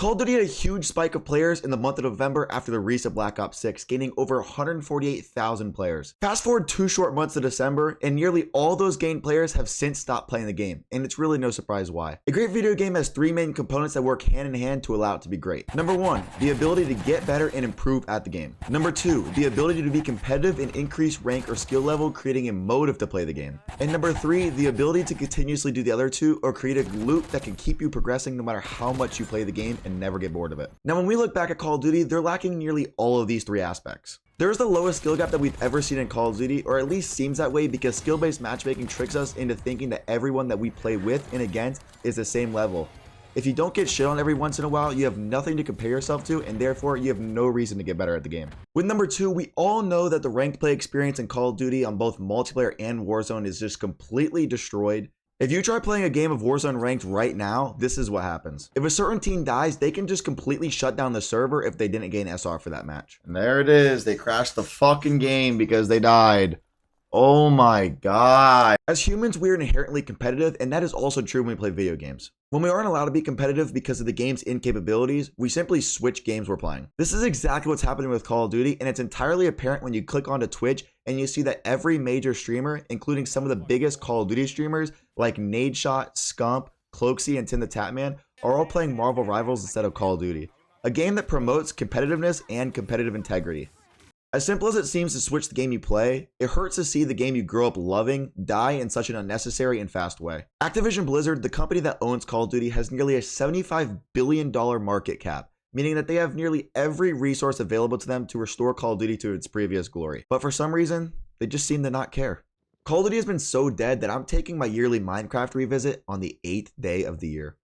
Call of Duty had a huge spike of players in the month of November after the release of Black Ops 6, gaining over 148,000 players. Fast forward 2 short months to December, and nearly all those gained players have since stopped playing the game, and it's really no surprise why. A great video game has 3 main components that work hand in hand to allow it to be great. Number 1, the ability to get better and improve at the game. Number 2, the ability to be competitive and increase rank or skill level, creating a motive to play the game. And number 3, the ability to continuously do the other 2 or create a loop that can keep you progressing no matter how much you play the game and never get bored of it. Now, when we look back at Call of Duty, they're lacking nearly all of these 3 aspects. There's the lowest skill gap that we've ever seen in Call of Duty, or at least seems that way, because skill-based matchmaking tricks us into thinking that everyone that we play with and against is the same level. If you don't get shit on every once in a while, you have nothing to compare yourself to, and therefore you have no reason to get better at the game. With number 2, we all know that the ranked play experience in Call of Duty on both multiplayer and Warzone is just completely destroyed. If you try playing a game of Warzone ranked right now, this is what happens. If a certain team dies, they can just completely shut down the server if they didn't gain SR for that match. And there it is. They crashed the fucking game because they died. Oh my god. As humans, we are inherently competitive, and that is also true when we play video games. When we aren't allowed to be competitive because of the game's incapabilities, we simply switch games we're playing. This is exactly what's happening with Call of Duty, and it's entirely apparent when you click onto Twitch and you see that every major streamer, including some of the biggest Call of Duty streamers like Nadeshot, Scump, Cloaksy, and Tim the Tatman, are all playing Marvel Rivals instead of Call of Duty, a game that promotes competitiveness and competitive integrity. As simple as it seems to switch the game you play, it hurts to see the game you grew up loving die in such an unnecessary and fast way. Activision Blizzard, the company that owns Call of Duty, has nearly a $75 billion market cap, meaning that they have nearly every resource available to them to restore Call of Duty to its previous glory. But for some reason, they just seem to not care. Call of Duty has been so dead that I'm taking my yearly Minecraft revisit on the 8th day of the year.